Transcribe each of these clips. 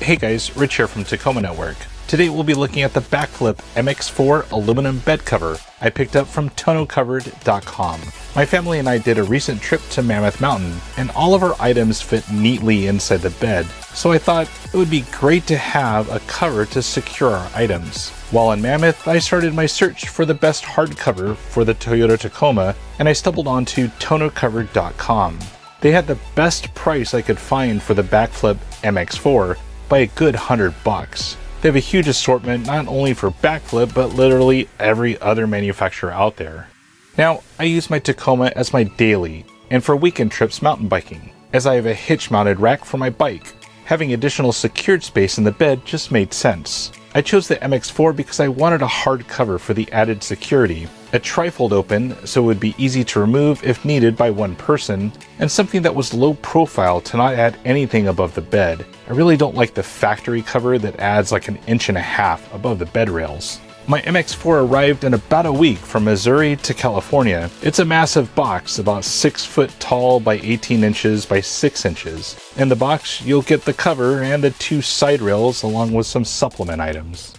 Hey guys, Rich here from Tacoma Network. Today we'll be looking at the BakFlip MX4 aluminum bed cover I picked up from TonneauCovers.com. My family and I did a recent trip to Mammoth Mountain, and all of our items fit neatly inside the bed, so I thought it would be great to have a cover to secure our items. While in Mammoth, I started my search for the best hardcover for the Toyota Tacoma, and I stumbled onto TonneauCovers.com. They had the best price I could find for the BakFlip MX4 by a good $100. They have a huge assortment not only for BakFlip but literally every other manufacturer out there. Now, I use my Tacoma as my daily and for weekend trips mountain biking, as I have a hitch mounted rack for my bike. Having additional secured space in the bed just made sense. I chose the MX4 because I wanted a hard cover for the added security, a trifold open so it would be easy to remove if needed by one person, and something that was low profile to not add anything above the bed. I really don't like the factory cover that adds like 1.5 inches above the bed rails. My MX4 arrived in about a week from Missouri to California. It's a massive box, about 6 foot tall by 18 inches by 6 inches. In the box, you'll get the cover and the 2 side rails along with some supplement items.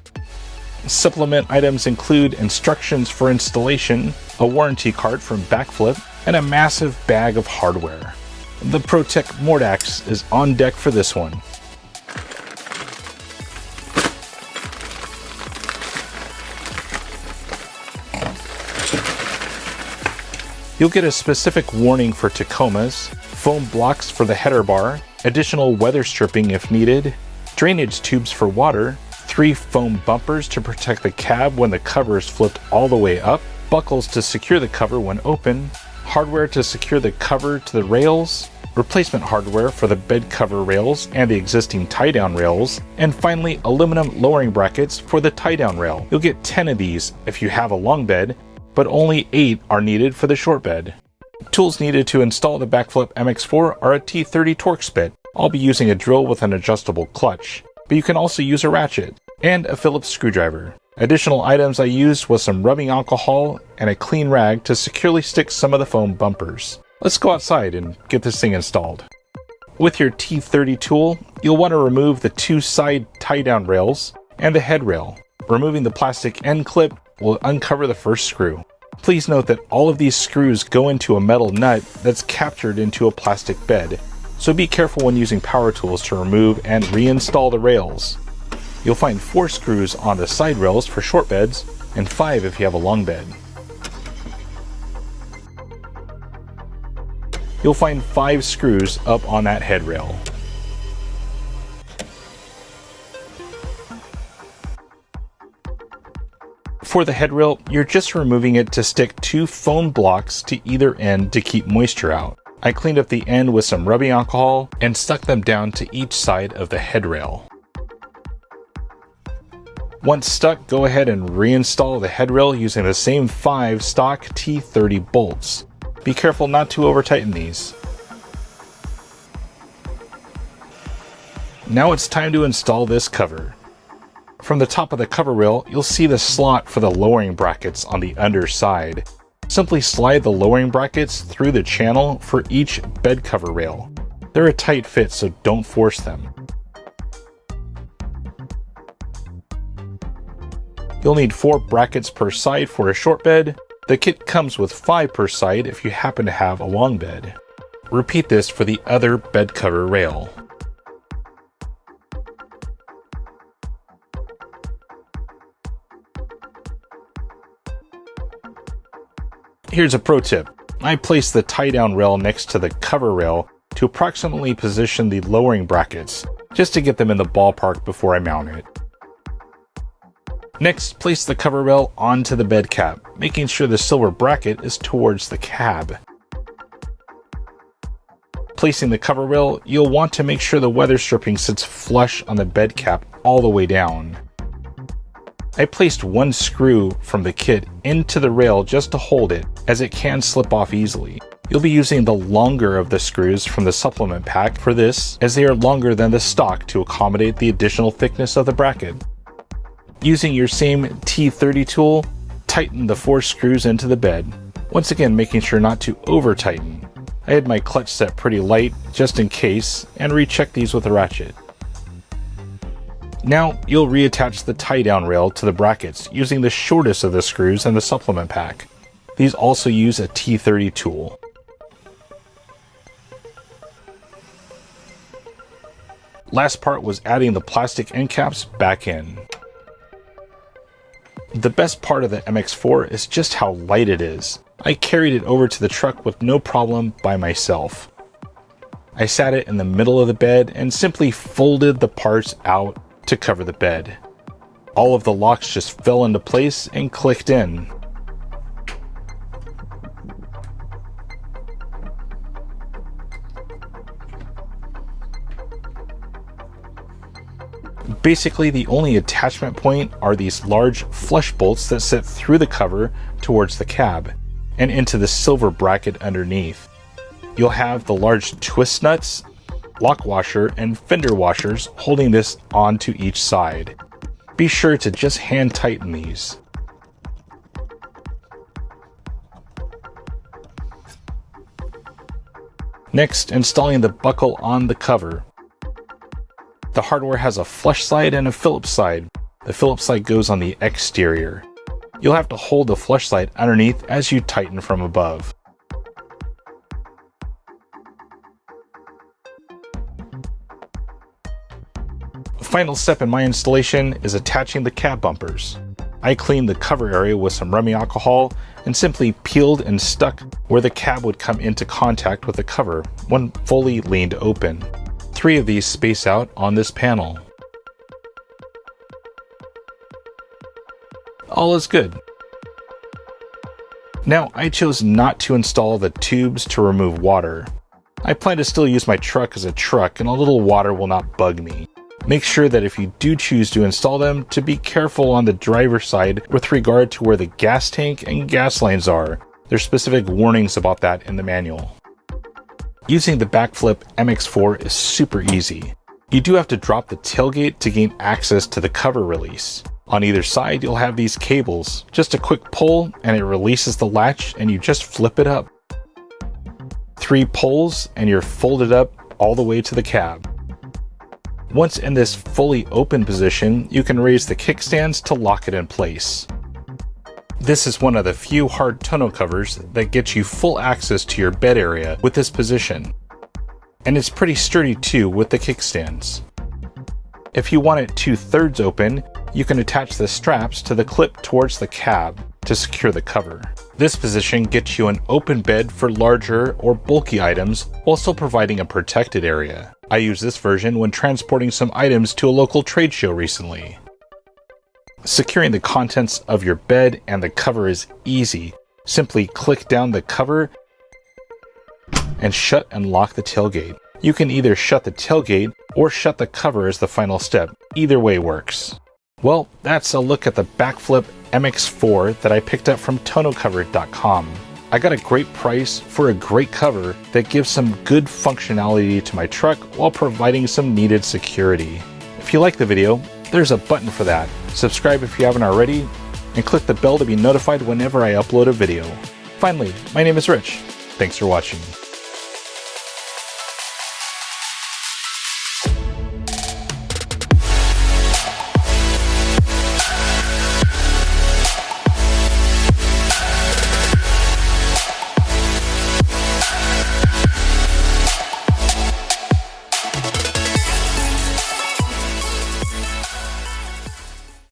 Supplement items include instructions for installation, a warranty card from BakFlip, and a massive bag of hardware. The ProTech Mordax is on deck for this one. You'll get a specific warning for Tacomas, foam blocks for the header bar, additional weather stripping if needed, drainage tubes for water, 3 foam bumpers to protect the cab when the cover is flipped all the way up, buckles to secure the cover when open, hardware to secure the cover to the rails, replacement hardware for the bed cover rails and the existing tie-down rails, and finally aluminum lowering brackets for the tie-down rail. You'll get 10 of these if you have a long bed, but only 8 are needed for the short bed. Tools needed to install the BakFlip MX4 are a T30 Torx bit. I'll be using a drill with an adjustable clutch, but you can also use a ratchet, and a Phillips screwdriver. Additional items I used was some rubbing alcohol and a clean rag to securely stick some of the foam bumpers. Let's go outside and get this thing installed. With your T30 tool, you'll want to remove the 2 side tie-down rails and the head rail. Removing the plastic end clip will uncover the first screw. Please note that all of these screws go into a metal nut that's captured into a plastic bed, so be careful when using power tools to remove and reinstall the rails. You'll find 4 screws on the side rails for short beds and 5 if you have a long bed. You'll find 5 screws up on that head rail. For the head rail, you're just removing it to stick 2 foam blocks to either end to keep moisture out. I cleaned up the end with some rubbing alcohol and stuck them down to each side of the head rail. Once stuck, go ahead and reinstall the head rail using the same 5 stock T30 bolts. Be careful not to over-tighten these. Now it's time to install this cover. From the top of the cover rail, you'll see the slot for the lowering brackets on the underside. Simply slide the lowering brackets through the channel for each bed cover rail. They're a tight fit, so don't force them. You'll need 4 brackets per side for a short bed. The kit comes with 5 per side if you happen to have a long bed. Repeat this for the other bed cover rail. Here's a pro tip. I place the tie-down rail next to the cover rail to approximately position the lowering brackets, just to get them in the ballpark before I mount it. Next, place the cover rail onto the bed cap, making sure the silver bracket is towards the cab. Placing the cover rail, you'll want to make sure the weather stripping sits flush on the bed cap all the way down. I placed 1 screw from the kit into the rail just to hold it, as it can slip off easily. You'll be using the longer of the screws from the supplement pack for this, as they are longer than the stock to accommodate the additional thickness of the bracket. Using your same T30 tool, tighten the 4 screws into the bed, once again making sure not to over-tighten. I had my clutch set pretty light just in case, and recheck these with a ratchet. Now you'll reattach the tie-down rail to the brackets using the shortest of the screws in the supplement pack. These also use a T30 tool. Last part was adding the plastic end caps back in. The best part of the MX4 is just how light it is. I carried it over to the truck with no problem by myself. I sat it in the middle of the bed and simply folded the parts out to cover the bed. All of the locks just fell into place and clicked in. Basically, the only attachment point are these large flush bolts that sit through the cover towards the cab and into the silver bracket underneath. You'll have the large twist nuts, lock washer, and fender washers holding this onto each side. Be sure to just hand tighten these. Next, installing the buckle on the cover. The hardware has a flush side and a Phillips side. The Phillips side goes on the exterior. You'll have to hold the flush side underneath as you tighten from above. The final step in my installation is attaching the cab bumpers. I cleaned the cover area with some rubbing alcohol and simply peeled and stuck where the cab would come into contact with the cover when fully leaned open. 3 of these space out on this panel. All is good. Now, I chose not to install the tubes to remove water. I plan to still use my truck as a truck and a little water will not bug me. Make sure that if you do choose to install them, to be careful on the driver's side with regard to where the gas tank and gas lines are. There's specific warnings about that in the manual. Using the BakFlip MX4 is super easy. You do have to drop the tailgate to gain access to the cover release. On either side, you'll have these cables. Just a quick pull and it releases the latch and you just flip it up. 3 pulls and you're folded up all the way to the cab. Once in this fully open position, you can raise the kickstands to lock it in place. This is one of the few hard tonneau covers that gets you full access to your bed area with this position. And it's pretty sturdy too with the kickstands. If you want it 2/3 open, you can attach the straps to the clip towards the cab to secure the cover. This position gets you an open bed for larger or bulky items while still providing a protected area. I used this version when transporting some items to a local trade show recently. Securing the contents of your bed and the cover is easy. Simply click down the cover and shut and lock the tailgate. You can either shut the tailgate or shut the cover as the final step. Either way works. Well, that's a look at the BakFlip MX4 that I picked up from TonneauCovers.com. I got a great price for a great cover that gives some good functionality to my truck while providing some needed security. If you like the video, there's a button for that. Subscribe if you haven't already, and click the bell to be notified whenever I upload a video. Finally, my name is Rich. Thanks for watching.